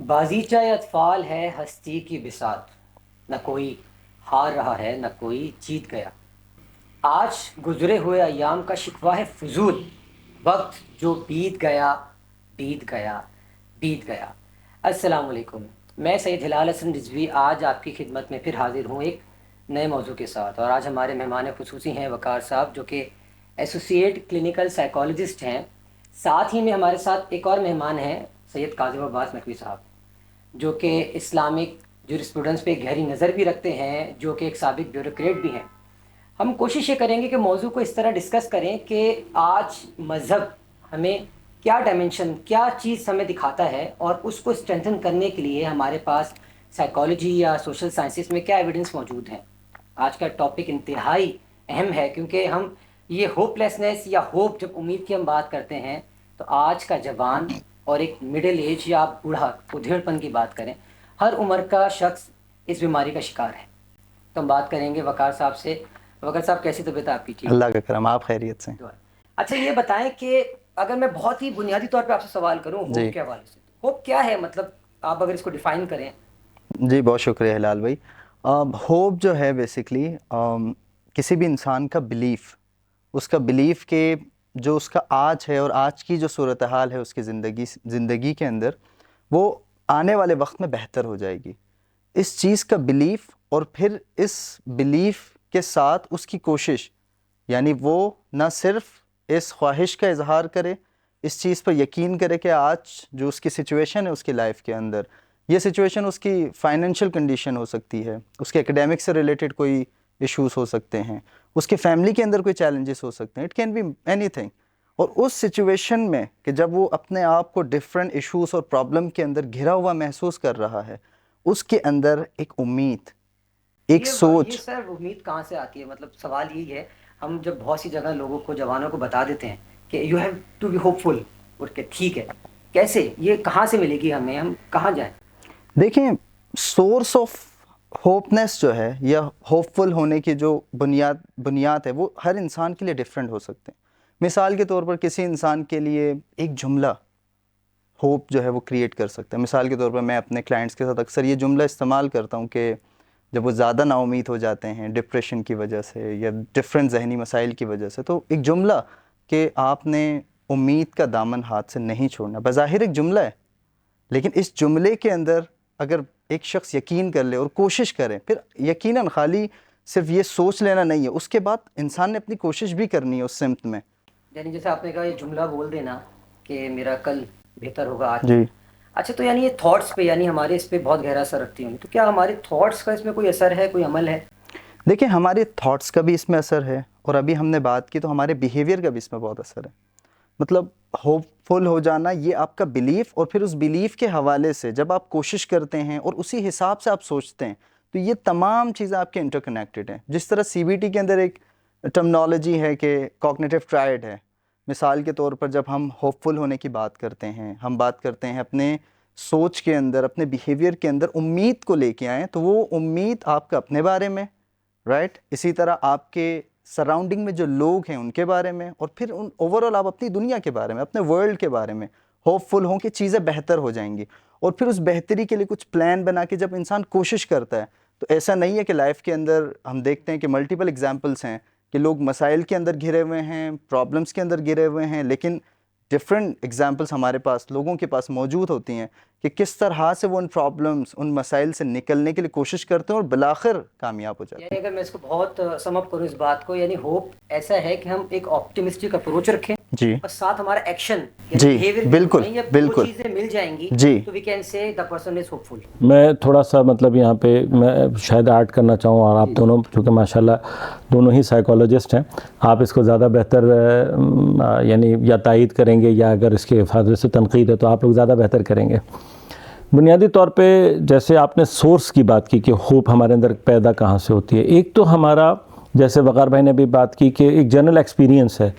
بازیچہ اطفال ہے ہستی کی بساط، نہ کوئی ہار رہا ہے نہ کوئی جیت گیا۔ آج گزرے ہوئے ایام کا شکوہ ہے فضول، وقت جو بیت گیا بیت گیا بیت گیا۔ السلام علیکم، میں سید ہلال حسن رضوی آج آپ کی خدمت میں پھر حاضر ہوں ایک نئے موضوع کے ساتھ، اور آج ہمارے مہمان خصوصی ہیں وقار صاحب، جو کہ ایسوسیٹ کلینکل سائیکالوجسٹ ہیں۔ ساتھ ہی میں ہمارے ساتھ ایک اور مہمان ہیں، سید کاظم عباس نقوی صاحب، جو کہ اسلامک جورسپروڈنس پہ گہری نظر بھی رکھتے ہیں، جو کہ ایک سابق بیوروکریٹ بھی ہیں۔ ہم کوشش یہ کریں گے کہ موضوع کو اس طرح ڈسکس کریں کہ آج مذہب ہمیں کیا ڈائمنشن، کیا چیز ہمیں دکھاتا ہے، اور اس کو اسٹرینتھن کرنے کے لیے ہمارے پاس سائیکالوجی یا سوشل سائنسز میں کیا ایویڈنس موجود ہیں۔ آج کا ٹاپک انتہائی اہم ہے، کیونکہ ہم یہ ہوپ لیسنس یا ہوپ، جب امید کی ہم بات کرتے ہیں تو آج کا جوان اور ایک مڈل ایج یا بوڑھا ادھیڑ پن کی بات کریں، ہر عمر کا شخص اس بیماری کا شکار ہے۔ تو ہم بات کریں گے وقار صاحب سے۔ وقار صاحب، کیسی طبیعت آپ کی؟ ٹھیک؟ اللہ کا کرم، آپ خیریت سے؟ اچھا، یہ بتائیں کہ اگر میں بہت ہی بنیادی طور پہ آپ سے سوال کروں ہوپ کے حوالے سے، ہوپ کیا ہے؟ مطلب آپ اگر اس کو ڈیفائن کریں۔ جی بہت شکریہ ہلال بھائی۔ ہوپ جو ہے بیسکلی کسی بھی انسان کا بلیف، اس کا بلیف کہ جو اس کا آج ہے اور آج کی جو صورتحال ہے اس کی زندگی کے اندر، وہ آنے والے وقت میں بہتر ہو جائے گی، اس چیز کا بلیف، اور پھر اس بلیف کے ساتھ اس کی کوشش، یعنی وہ نہ صرف اس خواہش کا اظہار کرے، اس چیز پر یقین کرے کہ آج جو اس کی سچویشن ہے اس کی لائف کے اندر، یہ سچویشن اس کی فائنینشیل کنڈیشن ہو سکتی ہے، اس کے ایکیڈیمک سے ریلیٹڈ کوئی ایشوز ہو سکتے ہیں، اس کے فیملی کے اندر کوئی چیلنجز ہو سکتے ہیں، اٹ کین بی اینی تھنگ۔ اور اس سچویشن میں کہ جب وہ اپنے آپ کو ڈفرینٹ ایشوز اور پرابلم کے اندر گھرا ہوا محسوس کر رہا ہے، اس کے اندر ایک امید، ایک سوچ۔ یہ سر امید کہاں سے آتی ہے؟ مطلب سوال یہی ہے، ہم جب بہت سی جگہ لوگوں کو، جوانوں کو بتا دیتے ہیں کہ you have to be hopeful, اٹھ کے ٹھیک ہے، کیسے یہ کہاں سے ملے گی ہمیں؟ ہم کہاں جائیں؟ دیکھیں، سورس آف ہوپنس جو ہے یا ہوپ فل ہونے کی جو بنیاد ہے، وہ ہر انسان کے لیے ڈفرینٹ ہو سکتے ہیں۔ مثال کے طور پر کسی انسان کے لیے ایک جملہ ہوپ جو ہے وہ کریٹ کر سکتا ہے۔ مثال کے طور پر میں اپنے کلائنٹس کے ساتھ اکثر یہ جملہ استعمال کرتا ہوں کہ جب وہ زیادہ نا امید ہو جاتے ہیں ڈپریشن کی وجہ سے یا ڈفرینٹ ذہنی مسائل کی وجہ سے، تو ایک جملہ کہ آپ نے امید کا دامن ہاتھ سے نہیں چھوڑنا، بظاہر ایک جملہ ہے، لیکن اس جملے کے اندر اگر ایک شخص یقین کر لے اور کوشش کرے، پھر یقیناً خالی صرف یہ سوچ لینا نہیں ہے، اس کے بعد انسان نے اپنی کوشش بھی کرنی ہے اس سمت میں۔ یعنی جیسے آپ نے کہا یہ جملہ بول دینا کہ میرا کل بہتر ہوگا آج۔ جی اچھا، تو یعنی یہ تھاٹس پہ، یعنی ہمارے اس پہ بہت گہرا اثر رکھتی ہوں، تو کیا ہمارے تھاٹس کا اس میں کوئی اثر ہے، کوئی عمل ہے؟ دیکھیں، ہمارے تھاٹس کا بھی اس میں اثر ہے، اور ابھی ہم نے بات کی تو ہمارے بیہیویئر کا بھی اس میں بہت اثر ہے۔ مطلب ہوپ فل ہو جانا یہ آپ کا بلیف، اور پھر اس بلیف کے حوالے سے جب آپ کوشش کرتے ہیں اور اسی حساب سے آپ سوچتے ہیں، تو یہ تمام چیزیں آپ کے انٹر کنیکٹڈ ہیں۔ جس طرح سی بی ٹی کے اندر ایک ٹرمنالوجی ہے کہ کوگنیٹو ٹرائیڈ ہے۔ مثال کے طور پر جب ہم ہوپ فل ہونے کی بات کرتے ہیں، ہم بات کرتے ہیں اپنے سوچ کے اندر، اپنے بیہیویئر کے اندر امید کو لے کے آئیں، تو وہ امید آپ کا اپنے بارے میں، رائٹ، اسی طرح آپ کے سراؤنڈنگ میں جو لوگ ہیں ان کے بارے میں، اور پھر اوورآل آپ اپنی دنیا کے بارے میں، اپنے ورلڈ کے بارے میں ہوپ فل ہوں کہ چیزیں بہتر ہو جائیں گی۔ اور پھر اس بہتری کے لیے کچھ پلان بنا کے جب انسان کوشش کرتا ہے، تو ایسا نہیں ہے کہ لائف کے اندر ہم دیکھتے ہیں کہ ملٹیپل ایگزامپلس ہیں کہ لوگ مسائل کے اندر گھرے ہوئے ہیں، پرابلمس کے اندر گھرے ہوئے ہیں، لیکن ڈفرینٹ ایگزامپلس ہمارے پاس، لوگوں کے پاس موجود ہوتی ہیں کہ کس طرح سے وہ ان پرابلمس، ان مسائل سے نکلنے کے لیے کوشش کرتے ہیں اور بالآخر کامیاب ہو جاتے ہیں۔ یعنی اگر میں اس کو بہت سم اپ کروں اس بات کو، یعنی ہوپ ایسا ہے کہ ہم ایک آپٹیمسٹک اپروچ رکھیں، جی اور ساتھ ہمارا ایکشن، جی بیہیویئر، بالکل یا وہ بالکل چیزیں مل جائیں گی، جی تو we can say the person is hope فل۔ میں تھوڑا سا مطلب یہاں پہ میں شاید ایڈ کرنا چاہوں، اور آپ دونوں چونکہ ماشاءاللہ دونوں ہی سائیکالوجسٹ ہیں، آپ اس کو زیادہ بہتر یعنی یا تائید کریں گے، یا اگر اس کے حفاظت سے تنقید ہے تو آپ لوگ زیادہ بہتر کریں گے۔ بنیادی طور پہ جیسے آپ نے سورس کی بات کی کہ ہوپ ہمارے اندر پیدا کہاں سے ہوتی ہے، ایک تو ہمارا جیسے وقار بھائی نے بھی بات کی کہ ایک جنرل ایکسپیرینس ہے.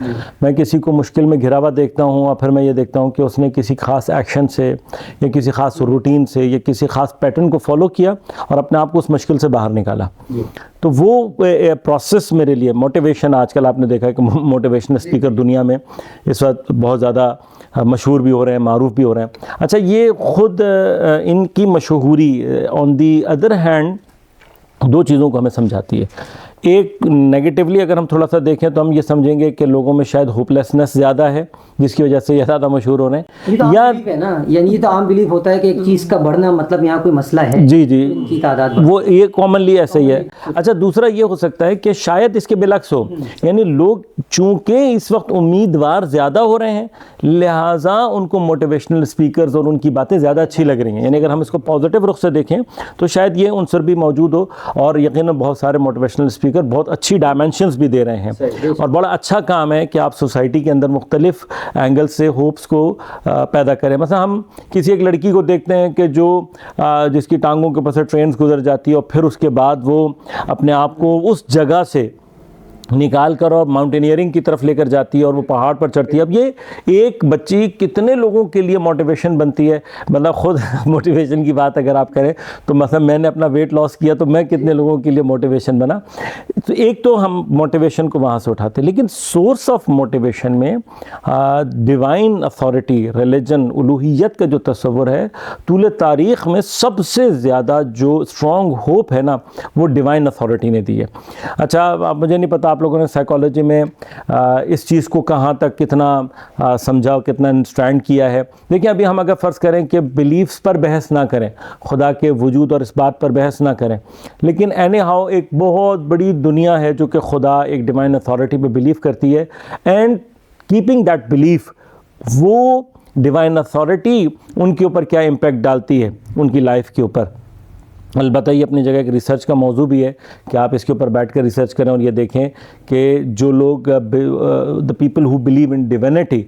میں کسی کو مشکل میں گھرا ہوا دیکھتا ہوں اور پھر میں یہ دیکھتا ہوں کہ اس نے کسی خاص ایکشن سے یا کسی خاص روٹین سے یا کسی خاص پیٹرن کو فالو کیا اور اپنے آپ کو اس مشکل سے باہر نکالا. تو وہ پروسیس میرے لیے موٹیویشن، آج کل آپ نے دیکھا ہے کہ موٹیویشنل اسپیکر دنیا میں اس وقت بہت زیادہ مشہور بھی ہو رہے ہیں، معروف بھی ہو رہے ہیں. اچھا، یہ خود ان کی مشہوری آن دی ادر ہینڈ دو چیزوں کو ہمیں سمجھاتی ہے. ایک نیگیٹیولی اگر ہم تھوڑا سا دیکھیں تو ہم یہ سمجھیں گے کہ لوگوں میں شاید ہوپ لیسنس زیادہ ہے جس کی وجہ سے یہ زیادہ مشہور ہو رہے ہیں. یہ تو عام بلیف ہے نا، یعنی یہ تو عام بلیف ہوتا ہے کہ ایک چیز کا بڑھنا مطلب یہاں کوئی مسئلہ ہے. جی ان کی تعداد وہ یہ کامنلی ایسے ہی ہے. اچھا، دوسرا یہ ہو سکتا ہے کہ شاید اس کے بالعکس ہو، یعنی لوگ چونکہ اس وقت امیدوار زیادہ ہو رہے ہیں لہٰذا ان کو موٹیویشنل اسپیکرز اور ان کی باتیں زیادہ اچھی لگ رہی ہیں. یعنی اگر ہم اس کو پازیٹیو رخ سے دیکھیں تو شاید یہ عنصر بھی موجود ہو، اور یقیناً بہت سارے موٹیویشنل اسپیکر بہت اچھی ڈائمینشنز بھی دے رہے ہیں اور بڑا اچھا کام ہے کہ آپ سوسائٹی کے اندر مختلف اینگل سے ہوپس کو پیدا کریں. مثلا ہم کسی ایک لڑکی کو دیکھتے ہیں کہ جو جس کی ٹانگوں کے اوپر سے ٹرینز گزر جاتی ہے اور پھر اس کے بعد وہ اپنے آپ کو اس جگہ سے نکال کر اور ماؤنٹینئرنگ کی طرف لے کر جاتی ہے اور وہ پہاڑ پر چڑھتی ہے. اب یہ ایک بچی کتنے لوگوں کے لیے موٹیویشن بنتی ہے. مطلب خود موٹیویشن کی بات اگر آپ کریں تو مثلا میں نے اپنا ویٹ لاس کیا تو میں کتنے لوگوں کے لیے موٹیویشن بنا. تو ایک تو ہم موٹیویشن کو وہاں سے اٹھاتے ہیں، لیکن سورس آف موٹیویشن میں ڈیوائن اتھارٹی، ریلیجن، الوہیت کا جو تصور ہے طول تاریخ میں سب سے زیادہ جو اسٹرانگ ہوپ ہے نا وہ ڈیوائن اتھارٹی نے دی ہے. اچھا، مجھے نہیں پتا آپ لوگوں نے سائیکالوجی میں اس چیز کو کہاں تک کتنا سمجھا، کتنا انڈرسٹینڈ کیا ہے. دیکھیں، ابھی ہم اگر فرض کریں کہ بلیفز پر بحث نہ کریں، خدا کے وجود اور اس بات پر بحث نہ کریں، لیکن اینی ہاؤ ایک بہت بڑی دنیا ہے جو کہ خدا ایک ڈیوائن اتھارٹی پہ بلیف کرتی ہے، اینڈ کیپنگ دیٹ بلیف، وہ ڈیوائن اتھارٹی ان کے اوپر کیا امپیکٹ ڈالتی ہے ان کی لائف کے اوپر. البتہ یہ اپنی جگہ ایک ریسرچ کا موضوع بھی ہے کہ آپ اس کے اوپر بیٹھ کر ریسرچ کریں اور یہ دیکھیں کہ جو لوگ the people who believe in divinity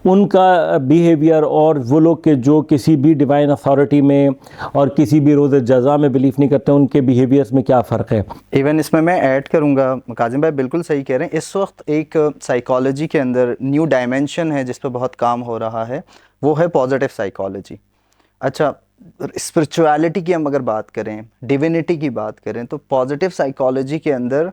ان کا بیہیویئر اور وہ لوگ کہ جو کسی بھی ڈیوائن اتھارٹی میں اور کسی بھی روز جزا میں بلیف نہیں کرتے ان کے بیہیویئرس میں کیا فرق ہے. ایون اس میں ایڈ کروں گا، کاظم بھائی بالکل صحیح کہہ رہے ہیں. اس وقت ایک سائیکالوجی کے اندر نیو ڈائمینشن ہے جس پہ بہت کام ہو رہا ہے، وہ ہے پازیٹیو سائیکالوجی. اچھا، اسپرچویلٹی کی ہم اگر بات کریں، ڈیوینٹی کی بات کریں، تو پازیٹیو سائیکالوجی کے اندر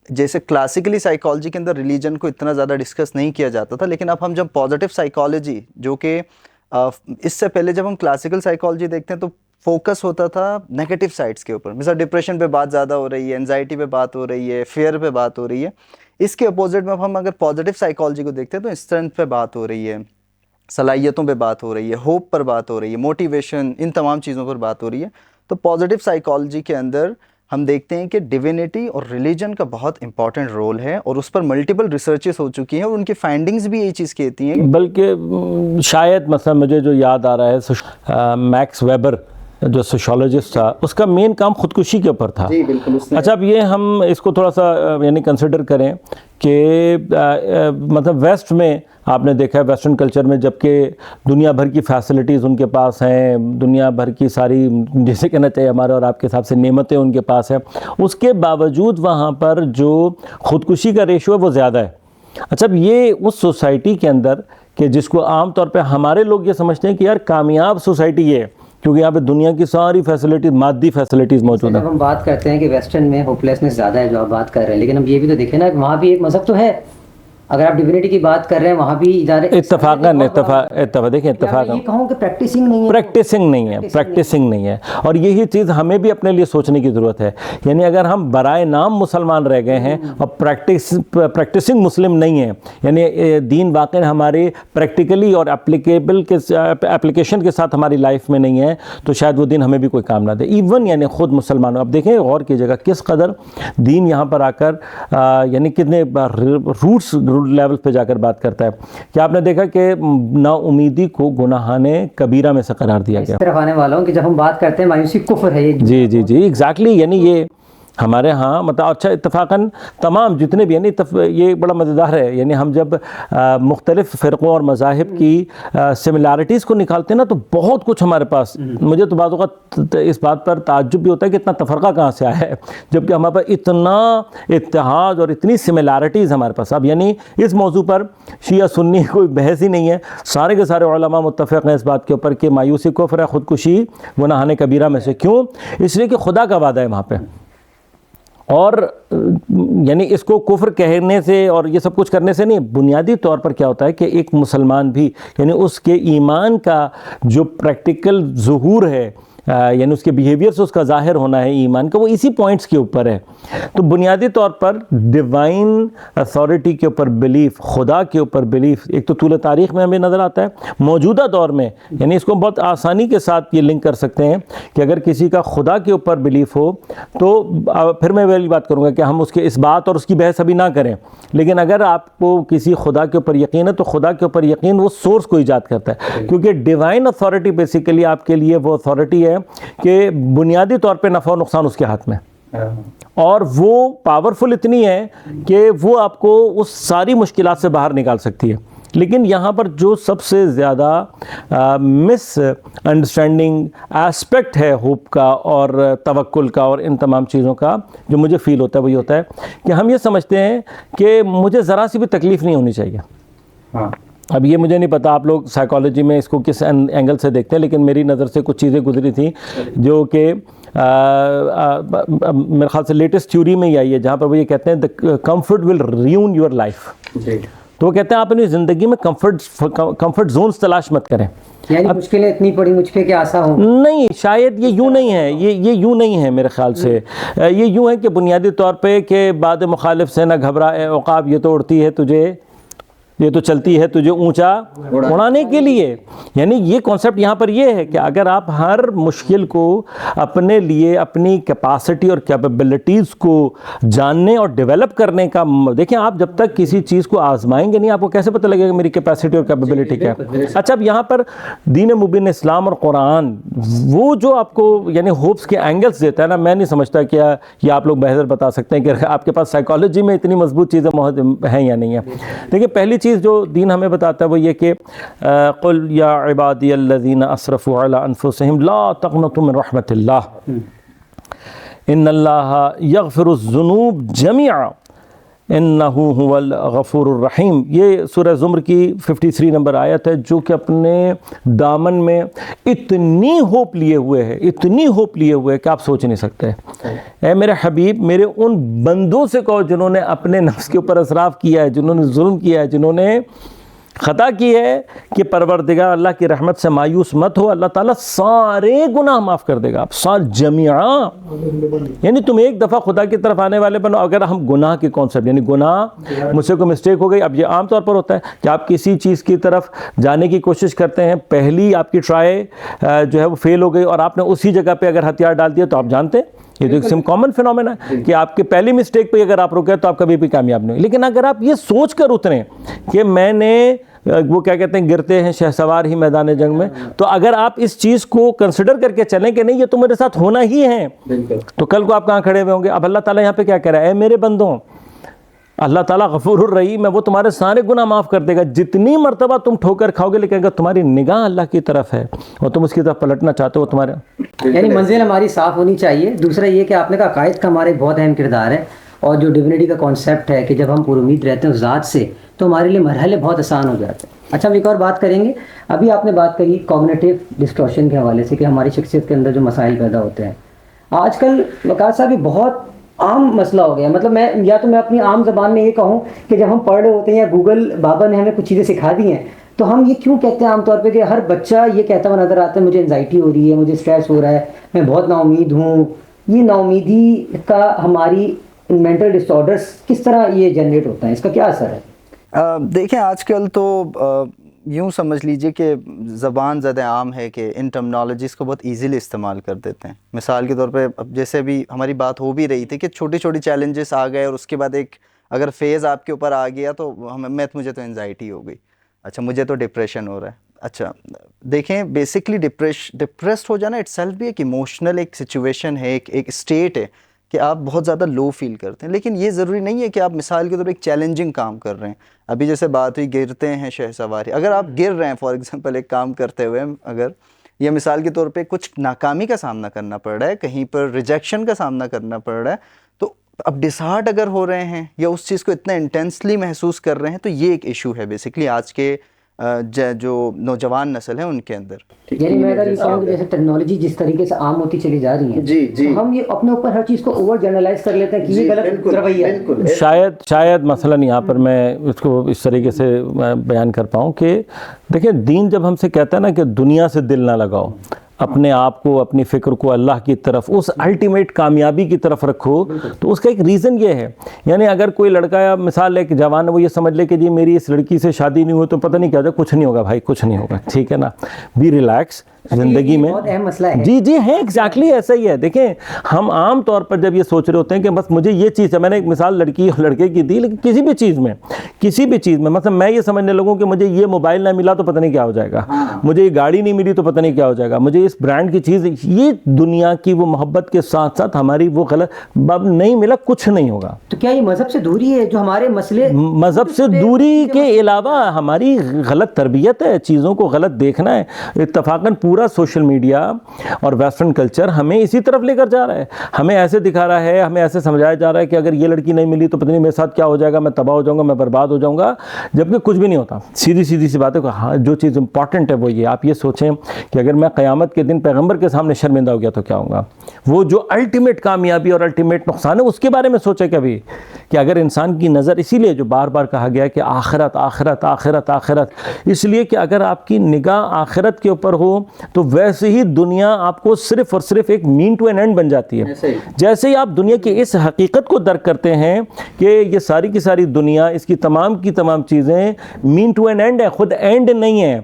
جیسے کلاسیکلی سائیکالوجی کے اندر ریلیجن کو اتنا زیادہ ڈسکس نہیں کیا جاتا تھا، لیکن اب ہم جب پازیٹیو سائیکالوجی، جو کہ اس سے پہلے جب ہم کلاسیکل سائیکالوجی دیکھتے ہیں تو فوکس ہوتا تھا نیگیٹو سائڈس کے اوپر، مثلا ڈپریشن پہ بات زیادہ ہو رہی ہے، انزائٹی پہ بات ہو رہی ہے، فیئر پہ بات ہو رہی ہے. اس کے اپوزٹ میں اب ہم اگر پازیٹیو سائیکالوجی کو دیکھتے ہیں تو اسٹرینتھ پہ بات ہو رہی ہے، صلاحیتوں پہ بات ہو رہی ہے، ہوپ پر بات ہو رہی ہے، موٹیویشن، ان تمام چیزوں پر بات ہو رہی ہے. تو پازیٹیو سائیکالوجی کے اندر ہم دیکھتے ہیں کہ ڈیوینٹی اور ریلیجن کا بہت امپورٹنٹ رول ہے، اور اس پر ملٹیپل ریسرچز ہو چکی ہیں اور ان کی فائنڈنگز بھی یہی چیز کہتی ہیں. بلکہ شاید مثلا مجھے جو یاد آ رہا ہے میکس ویبر جو سوشالوجسٹ تھا، اس کا مین کام خودکشی کے اوپر تھا. جی بالکل. اچھا، اب یہ ہم اس کو تھوڑا سا یعنی کنسیڈر کریں کہ مطلب ویسٹ میں آپ نے دیکھا ہے ویسٹرن کلچر میں، جبکہ دنیا بھر کی فیسلٹیز ان کے پاس ہیں، دنیا بھر کی ساری جیسے کہنا چاہیے ہمارے اور آپ کے حساب سے نعمتیں ان کے پاس ہیں، اس کے باوجود وہاں پر جو خودکشی کا ریشو ہے وہ زیادہ ہے. اچھا، اب یہ اس سوسائٹی کے اندر کہ جس کو عام طور پہ ہمارے لوگ یہ سمجھتے ہیں کہ یار کامیاب سوسائٹی یہ ہے کیونکہ یہاں پہ دنیا کی ساری فیسلٹیز، مادی فیسلٹیز موجود ہیں. جب ہم بات کرتے ہیں کہ ویسٹرن میں ہوپ لیسنس زیادہ ہے جو آپ بات کر رہے ہیں، لیکن اب یہ بھی تو دیکھیں نا کہ وہاں بھی ایک مذہب تو ہے. اگر آپ ڈیوینٹی کی بات کر رہے ہیں وہاں بھی ادارے اتفاقاً دیکھیں اتفاقاً یہ کہوں کہ پریکٹسنگ نہیں ہے. اور یہی چیز ہمیں بھی اپنے لیے سوچنے کی ضرورت ہے. یعنی اگر ہم برائے نام مسلمان رہ گئے ہیں اور پریکٹسنگ مسلم نہیں ہیں، یعنی دین واقعی ہمارے پریکٹیکلی اور اپلیکیشن کے ساتھ ہماری لائف میں نہیں ہے، تو شاید وہ دین ہمیں بھی کوئی کام نہ دے. ایون یعنی خود مسلمانوں، اب دیکھیں غور کیجیے گا کس قدر دین یہاں پر آ کر یعنی کتنے روٹس لیول پہ جا کر بات کرتا ہے. کہ آپ نے دیکھا کہ نا امیدی کو گناہان کبیرہ میں سے قرار دیا گیا. اس طرف آنے والا ہوں کہ جب ہم بات کرتے ہیں مایوسی کفر ہے. جی ایگزیکٹلی. یعنی یہ ہمارے ہاں مطلب اچھا اتفاقاً تمام جتنے بھی یعنی یہ بڑا مزیدار ہے، یعنی ہم جب مختلف فرقوں اور مذاہب کی سملیرٹیز کو نکالتے ہیں نا تو بہت کچھ ہمارے پاس، مجھے تو بعض اوقات اس بات پر تعجب بھی ہوتا ہے کہ اتنا تفرقہ کہاں سے آیا ہے، جبکہ ہمارے پاس اتنا اتحاد اور اتنی سملیرٹیز ہمارے پاس. اب یعنی اس موضوع پر شیعہ سنی کوئی بحث ہی نہیں ہے، سارے کے سارے علماء متفق ہیں اس بات کے اوپر کہ مایوسی کفر ہے، خودکشی گناہان کبیرہ میں سے. کیوں؟ اس لیے کہ خدا کا وعدہ ہے وہاں پہ، اور یعنی اس کو کفر کہنے سے اور یہ سب کچھ کرنے سے نہیں. بنیادی طور پر کیا ہوتا ہے کہ ایک مسلمان بھی یعنی اس کے ایمان کا جو پریکٹیکل ظہور ہے، یعنی اس کے بیہیویئر سے اس کا ظاہر ہونا ہے ایمان کا، وہ اسی پوائنٹس کے اوپر ہے. تو بنیادی طور پر ڈیوائن اتھارٹی کے اوپر بلیف، خدا کے اوپر بلیف، ایک تو طول تاریخ میں ہمیں نظر آتا ہے، موجودہ دور میں یعنی اس کو بہت آسانی کے ساتھ یہ لنک کر سکتے ہیں کہ اگر کسی کا خدا کے اوپر بلیف ہو تو پھر میں وہی بات کروں گا کہ ہم اس کے اس بات اور اس کی بحث ابھی نہ کریں، لیکن اگر آپ کو کسی خدا کے اوپر یقین ہے تو خدا کے اوپر یقین وہ سورس کو ایجاد کرتا ہے، کیونکہ ڈیوائن اتھارٹی بیسیکلی آپ کے لیے وہ اتھارٹی ہے کہ بنیادی طور پہ نفع و نقصان اس کے ہاتھ میں، اور وہ پاورفل اتنی ہے کہ وہ آپ کو اس ساری مشکلات سے باہر نکال سکتی ہے. لیکن یہاں پر جو سب سے زیادہ مس انڈرسٹینڈنگ ایسپیکٹ ہے ہوپ کا اور توکل کا اور ان تمام چیزوں کا جو مجھے فیل ہوتا ہے وہ یہ ہوتا ہے کہ ہم یہ سمجھتے ہیں کہ مجھے ذرا سی بھی تکلیف نہیں ہونی چاہیے. اب یہ مجھے نہیں پتا آپ لوگ سائیکالوجی میں اس کو کس اینگل سے دیکھتے ہیں، لیکن میری نظر سے کچھ چیزیں گزری تھیں جو کہ میرے خیال سے لیٹسٹ تھیوری میں ہی آئی ہے، جہاں پر وہ یہ کہتے ہیں the comfort will ruin your life. تو وہ کہتے ہیں آپ اپنی زندگی میں کمفرٹ زونز تلاش مت کریں. یعنی مشکلیں اتنی پڑی مجھ پہ کہ آسا ہوں نہیں، شاید یہ یوں نہیں ہے، یہ یوں نہیں ہے میرے خیال سے. یہ یوں ہے کہ بنیادی طور پہ کہ باد مخالف سے نہ گھبرا اے عقاب، یہ تو اڑتی ہے تجھے، یہ تو چلتی ہے تجھے اونچا اڑانے کے لیے. یعنی یہ کانسیپٹ یہاں پر یہ ہے کہ اگر آپ ہر مشکل کو اپنے لیے اپنی کیپیسٹی اور کیپیبلٹیز کو جاننے اور ڈیولپ کرنے کا، دیکھیں آپ جب تک کسی چیز کو آزمائیں گے نہیں آپ کو کیسے پتہ لگے گا میری کیپیسٹی اور کیپیبلٹی کیا ہے. اچھا اب یہاں پر دین مبین اسلام اور قرآن وہ جو آپ کو یعنی ہوپس کے اینگلز دیتا ہے نا، میں نہیں سمجھتا کہ یہ آپ لوگ بہتر بتا سکتے ہیں کہ آپ کے پاس سائیکالوجی میں اتنی مضبوط چیزیں ہیں یا نہیں ہیں. دیکھیں پہلی چیز جو دین ہمیں بتاتا ہے وہ یہ کہ قل یا عبادی الذین اسرفوا علی انفسہم لا تقنطوا من رحمت اللہ ان اللہ یغفر الذنوب جميعا انہ هو الغفور الرحیم. یہ سورہ زمر کی 53 نمبر آیت ہے جو کہ اپنے دامن میں اتنی ہوپ لیے ہوئے ہے، اتنی ہوپ لیے ہوئے کہ آپ سوچ نہیں سکتے. اے میرے حبیب، میرے ان بندوں سے کہو جنہوں نے اپنے نفس کے اوپر اسراف کیا ہے، جنہوں نے ظلم کیا ہے، جنہوں نے خطا کی ہے، کہ پروردگار اللہ کی رحمت سے مایوس مت ہو، اللہ تعالیٰ سارے گناہ معاف کر دے گا. آپ سارے جمیعا، یعنی تم ایک دفعہ خدا کی طرف آنے والے بنو. اگر ہم گناہ کی کانسیپٹ یعنی گناہ مجھ سے کوئی مسٹیک ہو گئی، اب یہ عام طور پر ہوتا ہے کہ آپ کسی چیز کی طرف جانے کی کوشش کرتے ہیں، پہلی آپ کی ٹرائی جو ہے وہ فیل ہو گئی اور آپ نے اسی جگہ پہ اگر ہتھیار ڈال دیا تو آپ جانتے ہیں یہ تو ایک کامن فینومینا ہے کہ آپ کے پہلی مسٹیک پہ اگر آپ رکے تو آپ کبھی بھی کامیاب نہیں ہوئے. لیکن اگر آپ یہ سوچ کر اتریں کہ میں نے وہ کیا کہتے ہیں گرتے ہیں شہسوار ہی میدان جنگ میں، تو اگر آپ اس چیز کو کنسیڈر کر کے چلیں کہ نہیں یہ تو میرے ساتھ ہونا ہی ہے، تو کل کو آپ کہاں کھڑے ہوئے ہوں گے. اب اللہ تعالیٰ یہاں پہ کیا کہہ رہا ہے؟ اے میرے بندوں، اللہ تعالیٰ غفور الرحیم ہے، وہ تمہارے سارے گناہ معاف کر دے گا. جتنی مرتبہ تم ٹھوکر کھاؤ گے، لیکن اگر تمہاری نگاہ اللہ کی طرف ہے اور تم اس کی طرف پلٹنا چاہتے ہو تمہارے یعنی منزل ہماری صاف ہونی چاہیے. دوسرا یہ کہ آپ نے کہا عقائد کا ہمارے بہت اہم کردار ہے، اور جو ڈیونٹی کا کانسیپٹ ہے کہ جب ہم پر امید رہتے ہیں اس ذات سے تو ہمارے لیے مرحلے بہت آسان ہو جاتے ہیں. اچھا ہم ایک اور بات کریں گے. ابھی آپ نے بات کری کوگنیٹو ڈسٹورشن کے حوالے سے کہ ہماری شخصیت کے اندر جو مسائل پیدا ہوتے ہیں. آج کل وقار صاحب یہ بہت عام مسئلہ ہو گیا. مطلب میں اپنی عام زبان میں یہ کہوں کہ جب ہم پڑھ رہے ہوتے ہیں یا گوگل بابا نے ہمیں کچھ چیزیں سکھا دی ہیں تو ہم یہ کیوں کہتے ہیں عام طور پہ کہ ہر بچہ یہ کہتا ہوا نظر آتا ہے مجھے انزائٹی ہو رہی ہے، مجھے اسٹریس ہو رہا ہے، میں بہت نا امید ہوں. یہ نا امیدی کا ہماری مینٹل ڈس آرڈرس کس طرح یہ جنریٹ ہوتا ہے، اس کا کیا اثر ہے؟ دیکھیں آج کل تو یوں سمجھ لیجئے کہ زبان زیادہ عام ہے کہ ان ٹرمنالوجیز کو بہت ایزیلی استعمال کر دیتے ہیں. مثال کے طور پہ اب جیسے ابھی ہماری بات ہو بھی رہی تھی کہ چھوٹی چھوٹی چیلنجز آ گئے اور اس کے بعد ایک اگر فیز آپ کے اوپر آ گیا تو مجھے تو انزائٹی ہو گئی، اچھا مجھے تو ڈپریشن ہو رہا ہے. اچھا دیکھیں بیسکلی ڈپریسڈ ہو جانا اٹ سیلف بھی ایک ایموشنل ایک سچویشن ہے، ایک اسٹیٹ ہے کہ آپ بہت زیادہ لو فیل کرتے ہیں. لیکن یہ ضروری نہیں ہے کہ آپ مثال کے طور پر ایک چیلنجنگ کام کر رہے ہیں. ابھی جیسے بات ہوئی گرتے ہیں شہ سواری, اگر آپ گر رہے ہیں فار ایگزامپل ایک کام کرتے ہوئے, اگر یا مثال کے طور پہ کچھ ناکامی کا سامنا کرنا پڑ رہا ہے, کہیں پر ریجیکشن کا سامنا کرنا پڑ رہا ہے, تو اب ڈسہارٹ اگر ہو رہے ہیں یا اس چیز کو اتنا انٹینسلی محسوس کر رہے ہیں, تو یہ ایک ایشو ہے بیسکلی آج کے جو نوجوان نسل ہے ان کے اندر. یعنی میں اگر یہ کہوں کہ جیسے ٹیکنالوجی جس طریقے سے عام ہوتی چلی جا رہی ہے, جی تو ہم یہ اپنے اوپر ہر چیز کو اوور جنرلائز کر لیتے ہیں کہ یہ غلط رویہ ہے. شاید مثلاً یہاں پر میں اس کو اس طریقے سے بیان کر پاؤں کہ دیکھیں, دین جب ہم سے کہتا ہے نا کہ دنیا سے دل نہ لگاؤ, اپنے آپ کو, اپنی فکر کو اللہ کی طرف, اس الٹیمیٹ کامیابی کی طرف رکھو, تو اس کا ایک ریزن یہ ہے. یعنی اگر کوئی لڑکا یا مثال ایک جوان ہے, وہ یہ سمجھ لے کہ جی میری اس لڑکی سے شادی نہیں ہوئی تو پتہ نہیں کیا ہوگا, کچھ نہیں ہوگا بھائی, کچھ نہیں ہوگا, ٹھیک ہے نا, بی ریلیکس زندگی میں. بہت اہم مسئلہ ہے. جی ہے, ایگزیکٹلی ایسا ہی ہے. دیکھیں ہم عام طور پر جب یہ سوچ رہے ہوتے ہیں کہ بس مجھے یہ چیز ہے, میں نے ایک مثال لڑکی اور لڑکے کی دی, لیکن کسی بھی چیز میں مثلا میں یہ سمجھنے لگوں کہ مجھے یہ موبائل نہ ملا تو پتہ نہیں کیا ہو جائے گا, مجھے یہ گاڑی نہیں ملی تو پتہ نہیں کیا ہو جائے گا, مجھے اس برانڈ کی چیز, یہ دنیا کی وہ محبت کے ساتھ ساتھ ہماری وہ غلط نہیں ملا, کچھ نہیں ہوگا. تو کیا یہ مذہب سے دوری ہے جو ہمارے مسئلے؟ مذہب سے دوری کے علاوہ ہماری غلط تربیت ہے, چیزوں کو غلط دیکھنا ہے. اتفاقاً پورا سوشل میڈیا اور ویسٹرن کلچر ہمیں اسی طرف لے کر جا رہا ہے, ہمیں ایسے دکھا رہا ہے, ہمیں ایسے سمجھایا جا رہا ہے کہ اگر یہ لڑکی نہیں ملی تو پتہ نہیں میرے ساتھ کیا ہو جائے گا, میں تباہ ہو جاؤں گا, میں برباد ہو جاؤں گا, جبکہ کچھ بھی نہیں ہوتا. سیدھی سی بات ہے کہ ہاں جو چیز امپورٹنٹ ہے وہ یہ, آپ یہ سوچیں کہ اگر میں قیامت کے دن پیغمبر کے سامنے شرمندہ ہو گیا تو کیا ہوگا. وہ جو الٹیمیٹ کامیابی اور الٹیمیٹ نقصان ہے اس کے بارے میں سوچے کبھی, کہ اگر انسان کی نظر, اسی لیے جو بار بار کہا گیا کہ آخرت آخرت آخرت آخرت, اس لیے کہ اگر آپ کی نگاہ آخرت کے اوپر ہو تو ویسے ہی دنیا آپ کو صرف اور صرف ایک مین ٹو این اینڈ بن جاتی ہے. جیسے ہی آپ دنیا کی اس حقیقت کو درک کرتے ہیں کہ یہ ساری کی ساری دنیا, اس کی تمام چیزیں مین ٹو این اینڈ ہے, خود اینڈ نہیں ہے,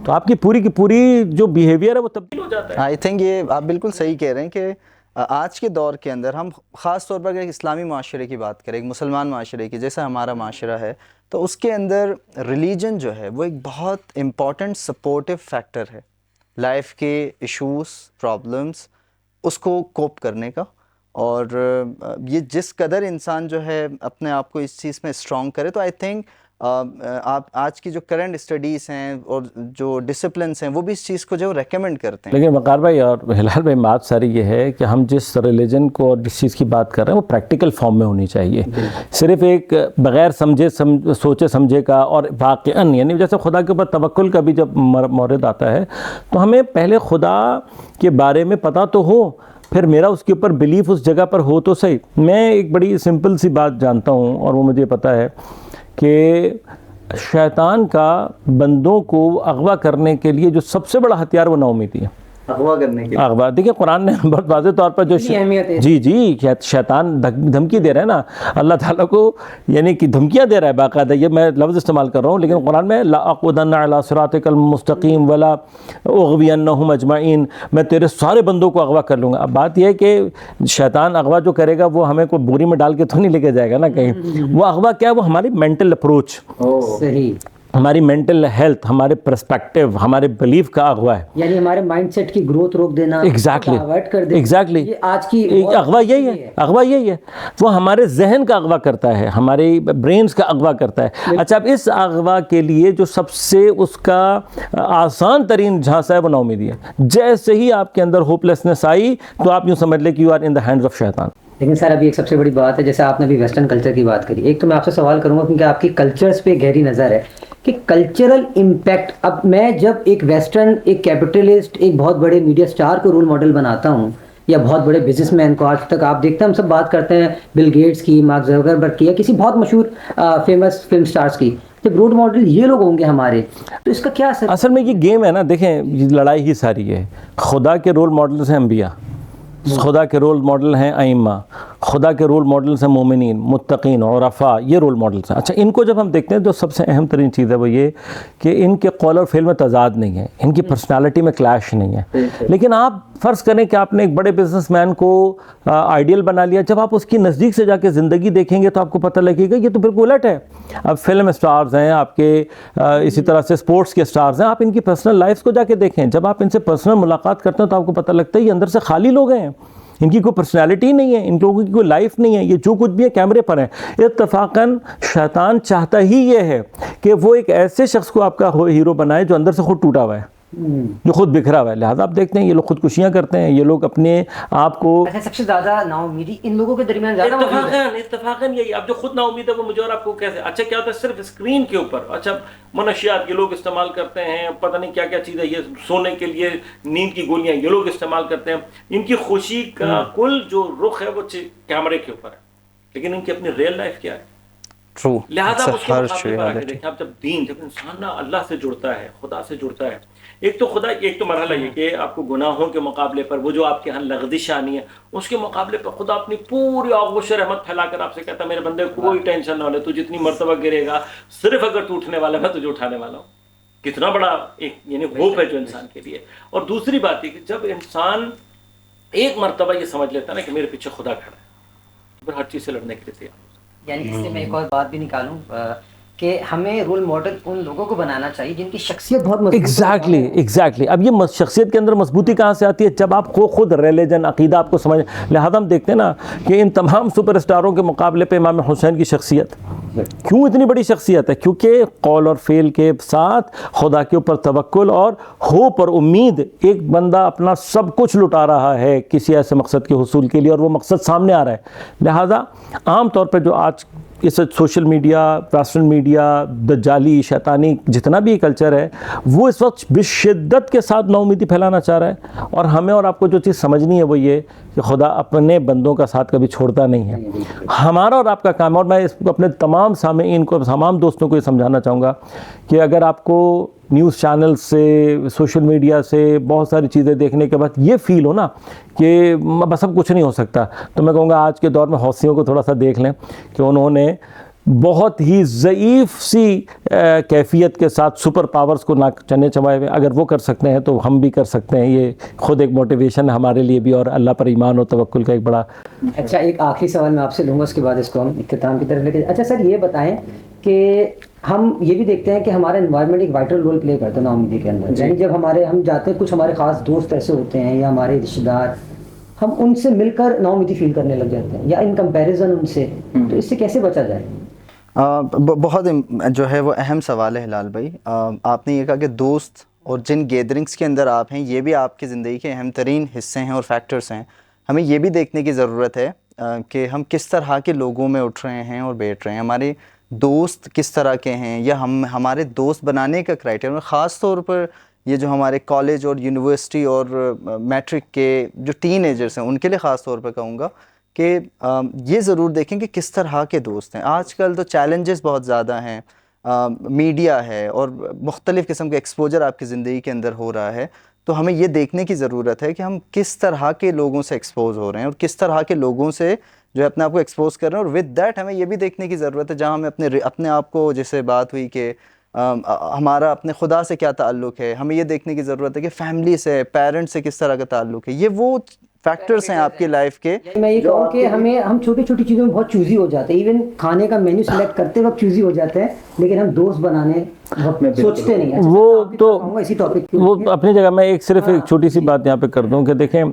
تو آپ کی پوری جو بیہیویئر ہے وہ تبدیل ہو جاتا ہے. آئی تھنک یہ آپ بالکل صحیح کہہ رہے ہیں کہ آج کے دور کے اندر ہم خاص طور پر اگر ایک اسلامی معاشرے کی بات کریں, ایک مسلمان معاشرے کی, جیسا ہمارا معاشرہ ہے, تو اس کے اندر ریلیجن جو ہے وہ ایک بہت امپورٹنٹ سپورٹیو فیکٹر ہے لائف کے ایشوز, پرابلمس, اس کو کوپ کرنے کا. اور یہ جس قدر انسان جو ہے اپنے آپ کو اس چیز میں اسٹرانگ کرے, تو آئی تھنک آپ آج کی جو کرنٹ اسٹڈیز ہیں اور جو ڈسپلنس ہیں وہ بھی اس چیز کو جو ریکمینڈ کرتے ہیں. لیکن وقار بھائی اور ہلال بھائی, بات ساری یہ ہے کہ ہم جس ریلیجن کو اور جس چیز کی بات کر رہے ہیں وہ پریکٹیکل فارم میں ہونی چاہیے, صرف ایک بغیر سوچے سمجھے کا. اور واقعاً یعنی جیسے خدا کے اوپر توکل کا بھی جب مورد آتا ہے تو ہمیں پہلے خدا کے بارے میں پتہ تو ہو, پھر میرا اس کے اوپر بلیف اس جگہ پر ہو تو صحیح. میں ایک بڑی سمپل سی بات جانتا ہوں اور وہ مجھے پتہ ہے کہ شیطان کا بندوں کو اغوا کرنے کے لیے جو سب سے بڑا ہتھیار وہ نا امیدی ہے. اغوا کرنے کے اغوا, دیکھیں قرآن نے بہت واضح طور پر جو جی شیطان دھمکی دے رہا ہے نا اللہ تعالیٰ کو, یعنی کہ دھمکیاں دے رہا ہے باقاعدہ, یہ میں لفظ استعمال کر رہا ہوں, لیکن قرآن میں لأقعدن علی صراطک المستقیم ولا اغوینہم اجمعین, میں تیرے سارے بندوں کو اغوا کر لوں گا. اب بات یہ ہے کہ شیطان اغوا جو کرے گا وہ ہمیں کوئی بوری میں ڈال کے تو نہیں لے کے جائے گا نا کہیں. وہ اغوا کیا ہے, وہ ہماری مینٹل اپروچ, صحیح, ہماری مینٹل ہیلتھ, ہمارے پرسپیکٹیو, ہمارے بلیف کا اغوا ہے. یعنی ہمارے مائنڈ سیٹ کی گروتھ روک دینا, ایگزیکٹلی یہ آج کی اغوا یہی ہے. اغوا یہی ہے, وہ ہمارے ذہن کا اغوا کرتا ہے, ہمارے برینز کا اغوا کرتا ہے. اچھا, اب اس اغوا کے لیے جو سب سے اس کا آسان ترین جھانسا ہے وہ نا امیدی ہے. جیسے ہی آپ کے اندر ہوپلیسنس آئی تو آپ یوں سمجھ لیں کہ you are in the hands of شیطان. لیکن سر ابھی ایک سب سے بڑی بات ہے, جیسے آپ نے ابھی ویسٹرن کلچر کی بات کری, ایک تو میں آپ سے سوال کروں گا کیونکہ آپ کی کلچرز پہ گہری نظر ہے کہ کلچرل امپیکٹ. اب میں جب ایک ویسٹرن, ایک کیپٹلسٹ, ایک بہت بڑے میڈیا اسٹار کو رول ماڈل بناتا ہوں, یا بہت بڑے بزنس مین کو, آج تک آپ دیکھتے ہیں ہم سب بات کرتے ہیں بل گیٹس کی, مارک زکربرگ کی, یا کسی بہت مشہور فیمس فلم اسٹارس کی, جب رول ماڈل یہ لوگ ہوں گے ہمارے, تو اس کا کیا اثر؟ اصل میں یہ گیم ہے نا, دیکھیں یہ لڑائی ہی ساری ہے. خدا کے رول ماڈلز ہیں انبیاء, خدا کے رول ماڈل ہیں ائمہ, خدا کے رول ماڈلز ہیں مومنین, متقین, عرفاء, یہ رول ماڈلز ہیں. اچھا, ان کو جب ہم دیکھتے ہیں تو سب سے اہم ترین چیز ہے وہ یہ کہ ان کے قول اور فعل میں تضاد نہیں ہے, ان کی پرسنالٹی میں کلیش نہیں ہے. لیکن آپ فرض کریں کہ آپ نے ایک بڑے بزنس مین کو آئیڈیل بنا لیا, جب آپ اس کی نزدیک سے جا کے زندگی دیکھیں گے تو آپ کو پتہ لگے گا یہ تو بالکل الٹ ہے. اب فلم اسٹارز ہیں آپ کے, اسی طرح سے اسپورٹس کے اسٹارز ہیں, آپ ان کی پرسنل لائفز کو جا کے دیکھیں. جب آپ ان سے پرسنل ملاقات کرتے ہیں تو آپ کو پتہ لگتا ہے یہ اندر سے خالی لوگ ہیں, ان کی کوئی پرسنالٹی نہیں ہے, ان لوگوں کی کوئی لائف نہیں ہے, یہ جو کچھ بھی ہے کیمرے پر ہیں. اتفاقاً شیطان چاہتا ہی یہ ہے کہ وہ ایک ایسے شخص کو آپ کا ہیرو بنائے جو اندر سے خود ٹوٹا ہوا ہے, جو خود بکھرا ہوا ہے. لہٰذا آپ دیکھتے ہیں یہ لوگ خودکشیاں کرتے ہیں, یہ لوگ اپنے آپ کو سب سے زیادہ نا امیدی ان لوگوں کے درمیان زیادہ موجود ہے. اتفاقاً یہی, اب جو خود نا امید ہے وہ مجھے اور آپ کو کیسے, اچھا کیا ہوتا ہے صرف اسکرین کے اوپر, اچھا منشیات یہ لوگ استعمال کرتے ہیں, پتہ نہیں کیا کیا چیز ہے, یہ سونے کے لیے نیند کی گولیاں یہ لوگ استعمال کرتے ہیں. ان کی خوشی کا کل جو رخ ہے وہ کیمرے کے اوپر ہے, لیکن ان کی اپنی ریئل لائف کیا ہے. ٹرو. لہٰذا اس کے مقابلے پر آ کے دیکھیں آپ, جب انسان نا اللہ سے جڑتا ہے, خدا سے جڑتا ہے, ایک تو مرحلہ یہ کہ آپ کو گناہوں کے مقابلے پر وہ جو آپ کے ہاں لغزش آنی ہے, اس کے مقابلے پر خدا اپنی پوری آغوش رحمت پھیلا کر آپ سے کہتا ہے میرے بندے کوئی ٹینشن نہ لے, تو جتنی مرتبہ گرے گا صرف اگر تو اٹھنے والا میں تجھے اٹھانے والا ہوں. کتنا بڑا ایک یعنی ہوپ ہے جو انسان کے لیے. اور دوسری بات یہ کہ جب انسان ایک مرتبہ یہ سمجھ لیتا ہے نا کہ میرے پیچھے خدا کھڑا ہے, پھر ہر چیز سے لڑنے کے لیے تیار. یعنی اس سے میں ایک اور بات بھی نکالوں کہ ہمیں رول ماڈل ان لوگوں کو بنانا چاہیے جن کی شخصیت بہت مضبوط ہے. ایگزیکٹلی. اب یہ شخصیت کے اندر مضبوطی کہاں سے آتی ہے؟ جب آپ کو خود ریلیجن عقیدہ آپ کو سمجھ. لہٰذا ہم دیکھتے ہیں نا کہ ان تمام سپر اسٹاروں کے مقابلے پہ امام حسین کی شخصیت کیوں اتنی بڑی شخصیت ہے؟ کیونکہ قول اور فعل کے ساتھ خدا کے اوپر توکل اور ہوپ اور امید. ایک بندہ اپنا سب کچھ لٹا رہا ہے کسی ایسے مقصد کے حصول کے لیے, اور وہ مقصد سامنے آ رہا ہے. لہٰذا عام طور پہ جو آج اس سوشل میڈیا, ویسٹرن میڈیا, دجالی شیطانی جتنا بھی کلچر ہے, وہ اس وقت بشدت کے ساتھ ناامیدی پھیلانا چاہ رہا ہے. اور ہمیں اور آپ کو جو چیز سمجھنی ہے وہ یہ کہ خدا اپنے بندوں کا ساتھ کبھی چھوڑتا نہیں ہے. ہمارا اور آپ کا کام, اور میں اس کو اپنے تمام سامعین کو, تمام دوستوں کو یہ سمجھانا چاہوں گا کہ اگر آپ کو نیوز چینل سے, سوشل میڈیا سے بہت ساری چیزیں دیکھنے کے بعد یہ فیل ہو نا کہ بس اب کچھ نہیں ہو سکتا, تو میں کہوں گا آج کے دور میں حوثیوں کو تھوڑا سا دیکھ لیں کہ انہوں نے بہت ہی ضعیف سی کیفیت کے ساتھ سپر پاورز کو چنے چبائے ہوئے. اگر وہ کر سکتے ہیں تو ہم بھی کر سکتے ہیں. یہ خود ایک موٹیویشن ہے ہمارے لیے بھی, اور اللہ پر ایمان و توکل کا ایک بڑا. اچھا, ایک آخری سوال میں آپ سے لوں گا, اس کے بعد اس کو ہم اختتام کی طرف لے کے. اچھا سر, یہ بتائیں کہ ہم یہ بھی دیکھتے ہیں کہ ہمارا انوائرمنٹ ایک وائٹل رول پلے کرتا ہے نا امیدی کے اندر. یعنی جب ہم جاتے ہیں, کچھ ہمارے خاص دوست ایسے ہوتے ہیں یا ہمارے رشتہ دار, ہم ان سے مل کر نا امیدی فیل کرنے لگ جاتے ہیں یا ان کمپیریزن ان سے, تو اس سے کیسے بچا جائے؟ بہت جو ہے وہ اہم سوال ہے ہلال بھائی. آپ نے یہ کہا کہ دوست اور جن گیدرنگس کے اندر آپ ہیں یہ بھی آپ کی زندگی کے اہم ترین حصے ہیں اور فیکٹرز ہیں. ہمیں یہ بھی دیکھنے کی ضرورت ہے کہ ہم کس طرح کے لوگوں میں اٹھ رہے ہیں اور بیٹھ رہے ہیں, ہمارے دوست کس طرح کے ہیں, یا ہمارے دوست بنانے کا کرائٹیریا. خاص طور پر یہ جو ہمارے کالج اور یونیورسٹی اور میٹرک کے جو ٹین ایجرس ہیں ان کے لیے خاص طور پر کہوں گا کہ یہ ضرور دیکھیں کہ کس طرح کے دوست ہیں. آج کل تو چیلنجز بہت زیادہ ہیں, میڈیا ہے اور مختلف قسم کے ایکسپوجر آپ کی زندگی کے اندر ہو رہا ہے. تو ہمیں یہ دیکھنے کی ضرورت ہے کہ ہم کس طرح کے لوگوں سے ایکسپوز ہو رہے ہیں اور کس طرح کے لوگوں سے جو ہے اپنے آپ کو ایکسپوز کر رہے ہیں. اور ود دیٹ ہمیں یہ بھی دیکھنے کی ضرورت ہے جہاں ہمیں اپنے آپ کو, جیسے بات ہوئی کہ ہمارا اپنے خدا سے کیا تعلق ہے, ہمیں یہ دیکھنے کی ضرورت ہے کہ فیملی سے, پیرنٹ سے کس طرح کا تعلق ہے. یہ وہ فیکٹرز ہیں آپ کی لائف کے. میں یہ کہوں کہ ہم چھوٹی چھوٹی چیزوں میں بہت چوزی ہو جاتے ہیں, ایون کھانے کا مینیو سلیکٹ کرتے وقت چوزی ہو جاتے ہیں, لیکن ہم دوست بنانے سوچتے نہیں ہیں. وہ تو اسی ٹاپک وہ اپنی جگہ. میں صرف ایک چھوٹی سی بات یہاں پہ کر دوں کہ دیکھیں,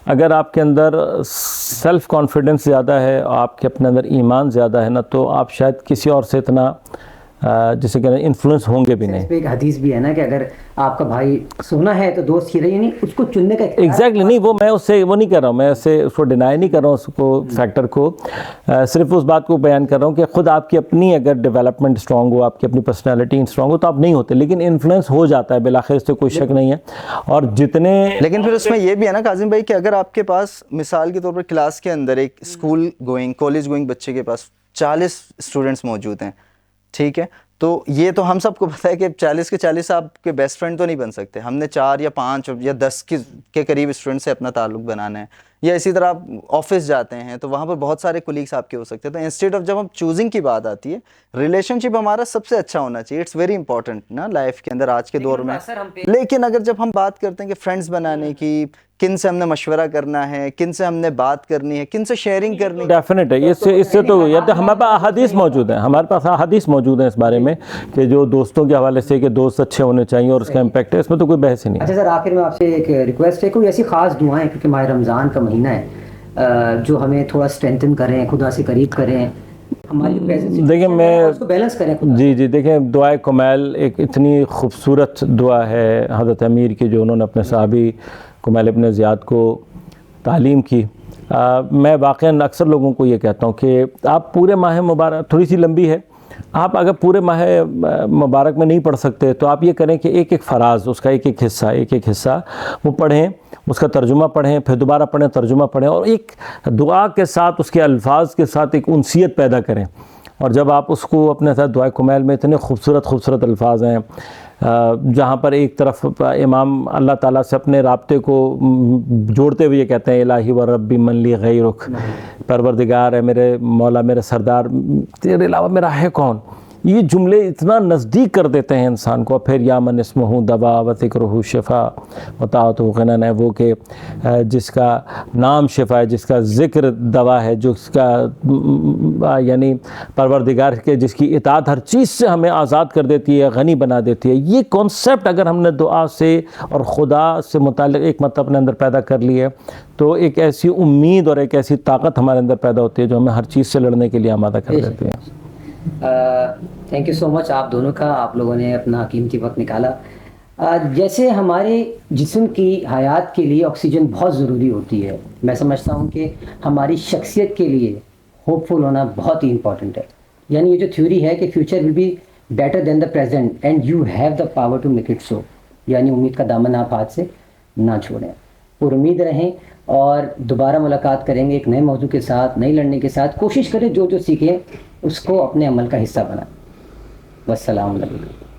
اگر آپ کے اندر سیلف کانفیڈنس زیادہ ہے, آپ کے اپنے اندر ایمان زیادہ ہے نا, تو آپ شاید کسی اور سے اتنا جسے کہتے ہیں انفلوئنس ہوں گے بھی نہیں. ایک حدیث بھی ہے نا کہ اگر آپ کا بھائی سونا ہے تو دوست ہی رہی, یعنی اس کو چننے کا ایگزیکٹلی نہیں, وہ میں اس سے وہ نہیں کر رہا ہوں, میں اس کو ڈینائی نہیں کر رہا ہوں اس کو فیکٹر کو, صرف اس بات کو بیان کر رہا ہوں کہ خود آپ کی اپنی اگر ڈیولپمنٹ اسٹرانگ ہو, آپ کی اپنی پرسنالٹی اسٹرانگ ہو تو آپ نہیں ہوتے, لیکن انفلوئنس ہو جاتا ہے بالآخر, اس سے کوئی شک نہیں ہے. اور جتنے لیکن پھر اس میں یہ بھی ہے نا کاظم بھائی کہ اگر آپ کے پاس مثال کے طور پر کلاس کے اندر ایک اسکول گوئنگ, کالج گوئنگ بچے کے پاس 40 اسٹوڈنٹس موجود ہیں, ٹھیک ہے, تو یہ تو ہم سب کو پتہ ہے کہ 40 کے 40 آپ کے بیسٹ فرینڈ تو نہیں بن سکتے. ہم نے 4 یا 5 یا 10 کے قریب اسٹوڈنٹ سے اپنا تعلق بنانا ہے. یا اسی طرح آپ آفس جاتے ہیں تو وہاں پر بہت سارے کولیگس آپ کے ہو سکتے ہیں. تو انسٹیڈ آف جب ہم چوزنگ کی بات آتی ہے, ریلیشن شپ ہمارا سب سے اچھا ہونا چاہیے. اٹس ویری امپورٹنٹ نا لائف کے اندر آج کے دور میں. لیکن اگر جب ہم بات کرتے ہیں کہ فرینڈس بنانے کی, کن سے ہم نے مشورہ کرنا ہے, کن سے ہم نے بات کرنی ہے, کن سے شیئرنگ کرنی ہے, ڈیفینیٹ ہے. اس سے تو یا تو ہمارے پاس احادیث موجود ہیں, ہمارے پاس احادیث موجود ہیں اس بارے میں کہ جو دوستوں کے حوالے سے کہ دوست اچھے ہونے چاہیے اور اس کا امپیکٹ ہے, اس میں تو کوئی بحث ہی نہیں. اچھا سر, آخر میں آپ سے ایک ریکویسٹ ہے, کوئی ایسی خاص دعائیں, کیونکہ ماہ رمضان کا مہینہ ہے, جو ہمیں تھوڑا اسٹرینتھن کریں, خدا سے قریب کریں, ہماری دیکھیں میں اس کو بیلنس کریں. جی دیکھیں دعائے کمیل ایک اتنی خوبصورت دعا ہے حضرت امیر کی جو انہوں نے اپنے صحابی کمیل ابن زیاد کو تعلیم کی. میں واقعاً اکثر لوگوں کو یہ کہتا ہوں کہ آپ پورے ماہ مبارک, تھوڑی سی لمبی ہے, آپ اگر پورے ماہ مبارک میں نہیں پڑھ سکتے تو آپ یہ کریں کہ ایک ایک فراز, اس کا ایک ایک حصہ وہ پڑھیں, اس کا ترجمہ پڑھیں, پھر دوبارہ پڑھیں, ترجمہ پڑھیں, اور ایک دعا کے ساتھ اس کے الفاظ کے ساتھ ایک انسیت پیدا کریں. اور جب آپ اس کو اپنے ساتھ دعائے کمیل میں اتنے خوبصورت الفاظ ہیں جہاں پر ایک طرف امام اللہ تعالیٰ سے اپنے رابطے کو جوڑتے ہوئے یہ کہتے ہیں الہی و ربی من لی غیرک, پروردگار ہے میرے مولا, میرے سردار, تیرے علاوہ میرا ہے کون. یہ جملے اتنا نزدیک کر دیتے ہیں انسان کو. پھر یا من اسمہ دوا و ذکرہ شفا و طاعتہ غنن ہے, وہ کہ جس کا نام شفا ہے, جس کا ذکر دوا ہے, جس کا یعنی پروردگار کے جس کی اطاعت ہر چیز سے ہمیں آزاد کر دیتی ہے, غنی بنا دیتی ہے. یہ کانسیپٹ اگر ہم نے دعا سے اور خدا سے متعلق ایک مطلب اپنے اندر پیدا کر لی ہے تو ایک ایسی امید اور ایک ایسی طاقت ہمارے اندر پیدا ہوتی ہے جو ہمیں ہر چیز سے لڑنے کے لیے آمادہ کر دیتی ہے. تھینک یو سو مچ آپ دونوں کا, آپ لوگوں نے اپنا قیمتی وقت نکالا. جیسے ہمارے جسم کی حیات کے لیے آکسیجن بہت ضروری ہوتی ہے, میں سمجھتا ہوں کہ ہماری شخصیت کے لیے ہوپ فل ہونا بہت ہی امپورٹنٹ ہے. یعنی یہ جو تھیوری ہے کہ future will be better than the present and you have the power to make it so, یعنی امید کا دامن آپ ہاتھ سے نہ چھوڑیں, پر امید رہیں اور دوبارہ ملاقات کریں گے ایک نئے موضوع کے ساتھ, نئی لڑنے کے ساتھ. کوشش کریں جو سیکھیں اس کو اپنے عمل کا حصہ بنائیں. والسلام علیکم.